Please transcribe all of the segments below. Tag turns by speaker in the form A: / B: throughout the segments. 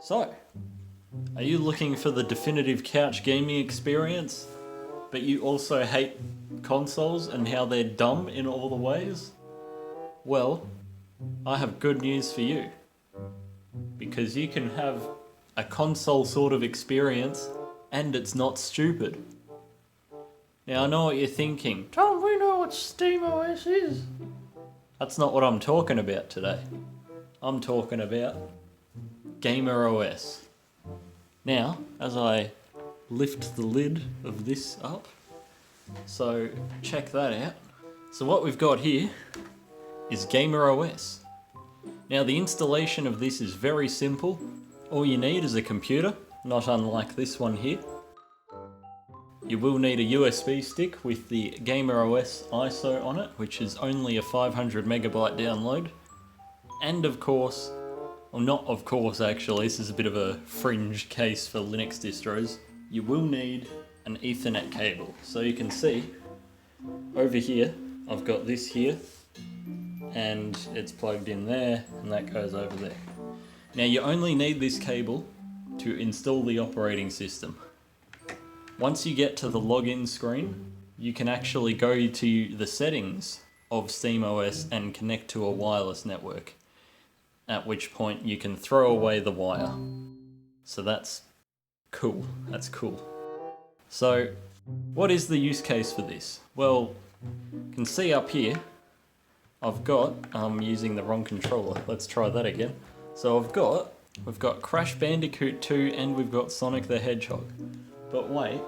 A: So, are you looking for the definitive couch gaming experience, but you also hate consoles and how they're dumb in all the ways? Well, I have good news for you. Because you can have a console sort of experience and it's not stupid. Now I know what you're thinking, Tom, we know what SteamOS is. That's not what I'm talking about today. I'm talking about GamerOS. Now, as I lift the lid of this up, so check that out. So what we've got here is GamerOS. Now the installation of this is very simple. All you need is a computer, not unlike this one here. You will need a USB stick with the GamerOS ISO on it, which is only a 500 megabyte download. And of course, well not of course actually, this is a bit of a fringe case for Linux distros, you will need an Ethernet cable. So you can see, over here, I've got this here, and it's plugged in there, and that goes over there. Now you only need this cable to install the operating system. Once you get to the login screen, you can actually go to the settings of SteamOS and connect to a wireless network, at which point you can throw away the wire. So that's cool, that's cool. So, what is the use case for this? Well, you can see up here, I'm using the wrong controller, let's try that again. So we've got Crash Bandicoot 2 and we've got Sonic the Hedgehog. But wait,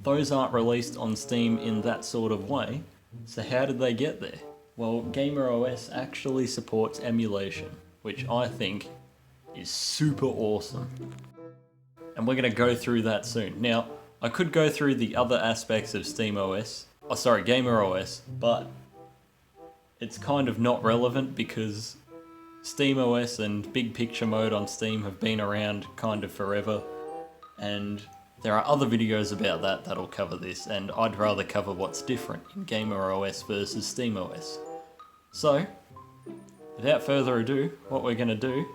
A: those aren't released on Steam in that sort of way, so how did they get there? Well, GamerOS actually supports emulation, which I think is super awesome. And we're going to go through that soon. Now, I could go through the other aspects of GamerOS, but it's kind of not relevant because SteamOS and Big Picture Mode on Steam have been around kind of forever, and there are other videos about that that'll cover this, and I'd rather cover what's different in GamerOS versus SteamOS. So, without further ado, what we're going to do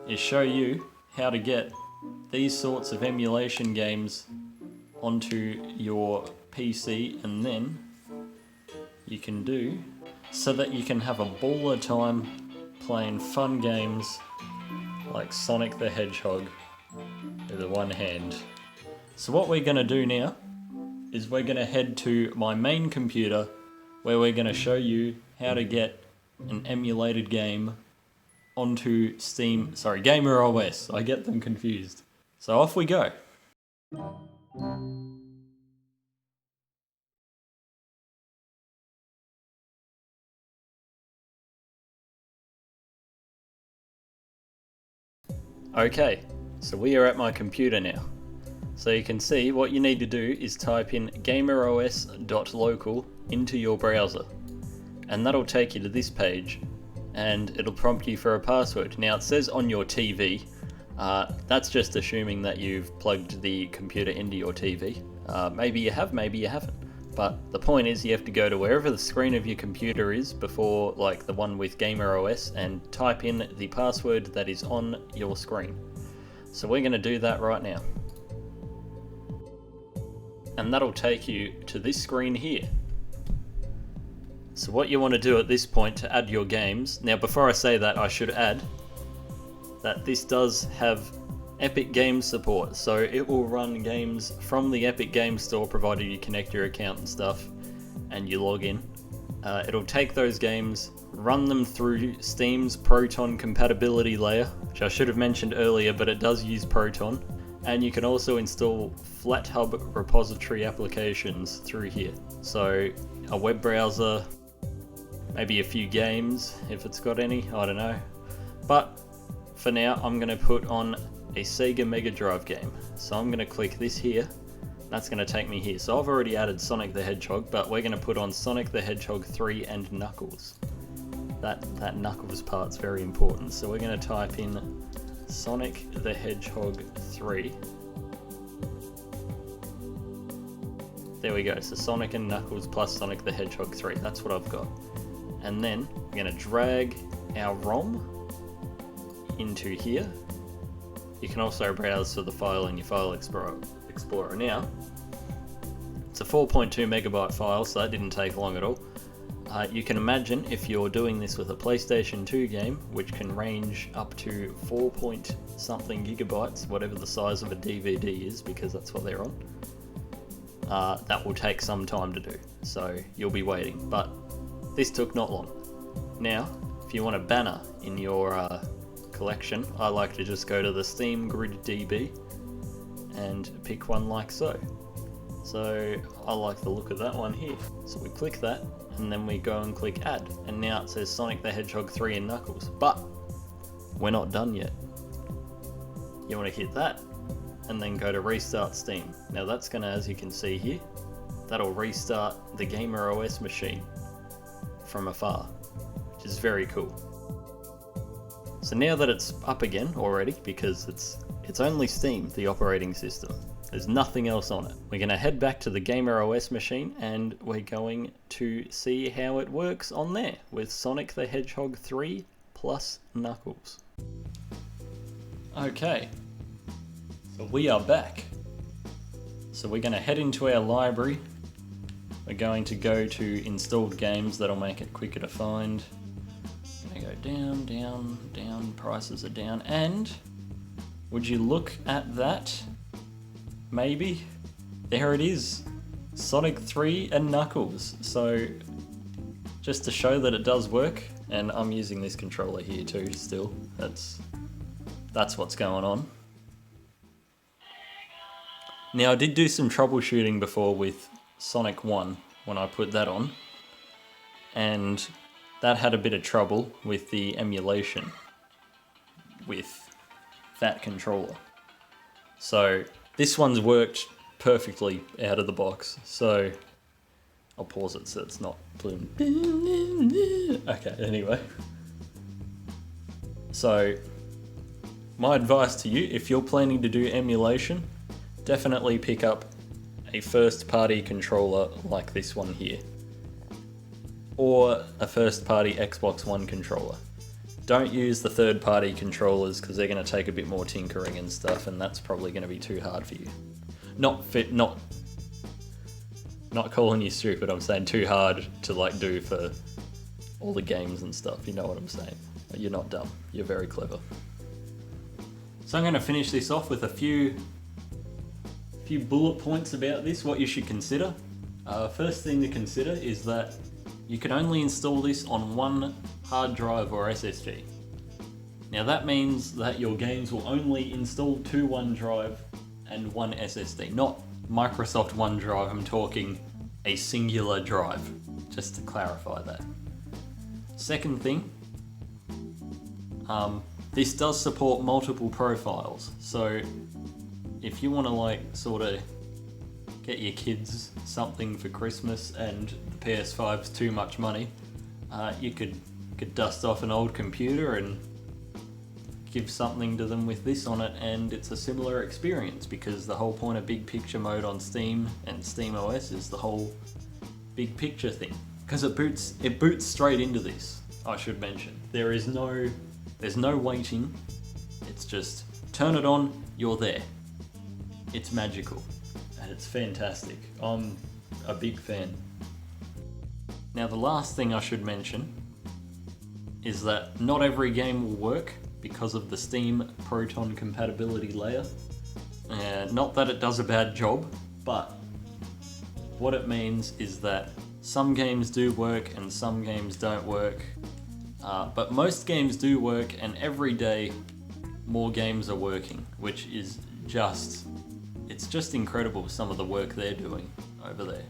A: is show you how to get these sorts of emulation games onto your PC, and then you can do so that you can have a baller time playing fun games like Sonic the Hedgehog with one hand. So what we're going to do now is we're going to head to my main computer where we're going to show you how to get an emulated game onto GamerOS. I get them confused. So off we go. Okay, so we are at my computer now. So you can see what you need to do is type in gameros.local into your browser, and that'll take you to this page, and it'll prompt you for a password. Now it says on your TV, that's just assuming that you've plugged the computer into your TV. Maybe you have, maybe you haven't. But the point is you have to go to wherever the screen of your computer is before, like the one with GamerOS, and type in the password that is on your screen. So we're going to do that right now. And that'll take you to this screen here. So what you want to do at this point to add your games, now before I say that, I should add that this does have Epic Games support, so it will run games from the Epic Games Store provided you connect your account and stuff and you log in. It'll take those games, run them through Steam's Proton compatibility layer, which I should have mentioned earlier, but it does use Proton. And you can also install FlatHub repository applications through here. So a web browser, maybe a few games if it's got any, I don't know. But for now I'm going to put on a Sega MegaDrive game. So I'm going to click this here, that's going to take me here. So I've already added Sonic the Hedgehog, but we're going to put on Sonic the Hedgehog 3 and Knuckles. That Knuckles part's very important. So we're going to type in Sonic the Hedgehog 3. There we go, so Sonic and Knuckles plus Sonic the Hedgehog 3, that's what I've got. And then we're going to drag our ROM into here, you can also browse to the file in your File Explorer now. It's a 4.2 megabyte file, so that didn't take long at all. You can imagine if you're doing this with a PlayStation 2 game, which can range up to 4 point something gigabytes, whatever the size of a DVD is, because that's what they're on, that will take some time to do, so you'll be waiting, but this took not long. Now, if you want a banner in your collection, I like to just go to the Steam Grid DB and pick one like so. So I like the look of that one here. So we click that, and then we go and click add, and now it says Sonic the Hedgehog 3 and Knuckles, but we're not done yet. You want to hit that, and then go to restart Steam. Now that's gonna, as you can see here, that'll restart the GamerOS machine from afar, which is very cool. So now that it's up again already, because it's only Steam, the operating system, there's nothing else on it. We're going to head back to the GamerOS machine and we're going to see how it works on there with Sonic the Hedgehog 3 plus Knuckles. Okay, so we are back. So we're going to head into our library. We're going to go to installed games, that'll make it quicker to find. I'm going to go down, down, down, prices are down, and would you look at that? Maybe. There it is. Sonic 3 and Knuckles. So, just to show that it does work, and I'm using this controller here too still. That's what's going on. Now I did do some troubleshooting before with Sonic 1 when I put that on, and that had a bit of trouble with the emulation with that controller. So this one's worked perfectly out of the box, so I'll pause it so it's not bloom. Okay, anyway. So my advice to you, if you're planning to do emulation, definitely pick up a first-party controller like this one here, or a first-party Xbox One controller. Don't use the third-party controllers because they're going to take a bit more tinkering and stuff, and that's probably going to be too hard for you. Not calling you stupid, I'm saying too hard to like do for all the games and stuff, you know what I'm saying. You're not dumb, you're very clever. So I'm going to finish this off with a few bullet points about this, what you should consider. First thing to consider is that you can only install this on one hard drive or SSD. Now that means that your games will only install to one drive and one SSD, not Microsoft OneDrive, I'm talking a singular drive, just to clarify that. Second thing, this does support multiple profiles, so if you want to like sort of get your kids something for Christmas and the PS5's too much money, you could dust off an old computer and give something to them with this on it, and it's a similar experience because the whole point of big picture mode on Steam and SteamOS is the whole big picture thing. Because it boots straight into this, I should mention. There's no waiting, it's just turn it on, you're there. It's magical, and it's fantastic. I'm a big fan. Now the last thing I should mention is that not every game will work because of the Steam Proton compatibility layer. Not that it does a bad job, but what it means is that some games do work and some games don't work. But most games do work, and every day more games are working, which is it's just incredible some of the work they're doing over there.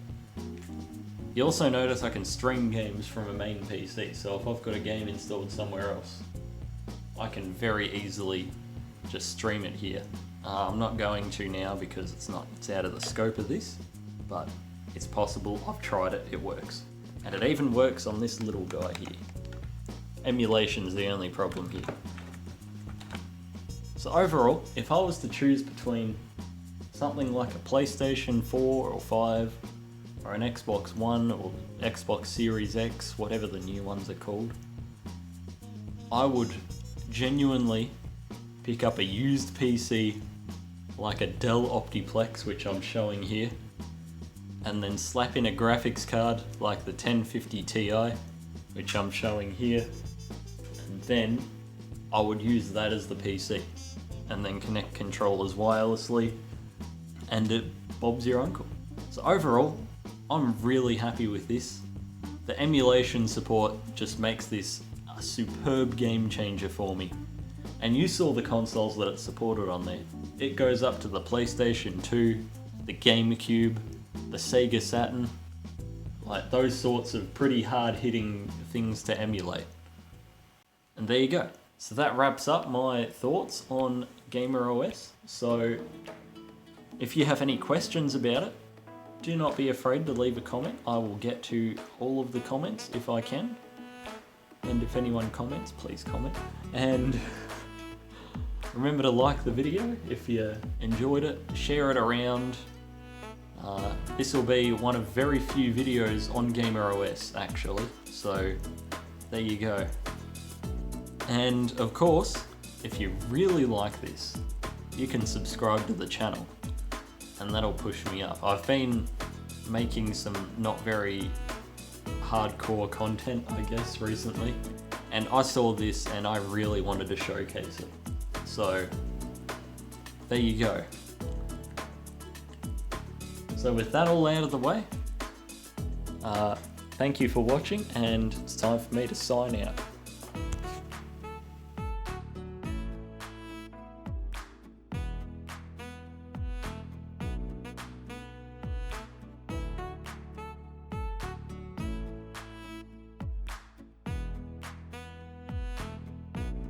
A: You also notice I can stream games from a main PC, so if I've got a game installed somewhere else, I can very easily just stream it here. I'm not going to now because it's out of the scope of this, but it's possible. I've tried it, it works. And it even works on this little guy here. Emulation's the only problem here. So overall, if I was to choose between something like a PlayStation 4 or 5, or an Xbox One or Xbox Series X, whatever the new ones are called, I would genuinely pick up a used PC like a Dell Optiplex, which I'm showing here, and then slap in a graphics card like the 1050 Ti, which I'm showing here, and then I would use that as the PC, and then connect controllers wirelessly, and it Bob's your uncle. So overall, I'm really happy with this. The emulation support just makes this a superb game changer for me. And you saw the consoles that it supported on there. It goes up to the PlayStation 2, the GameCube, the Sega Saturn, like those sorts of pretty hard-hitting things to emulate. And there you go. So that wraps up my thoughts on GamerOS. So if you have any questions about it, do not be afraid to leave a comment. I will get to all of the comments if I can. And if anyone comments, please comment. And remember to like the video if you enjoyed it, share it around. This will be one of very few videos on GamerOS actually, so there you go. And of course, if you really like this, you can subscribe to the channel and that'll push me up. I've been making some not very hardcore content, I guess, recently, and I saw this and I really wanted to showcase it. So there you go. So with that all out of the way, thank you for watching, and it's time for me to sign out.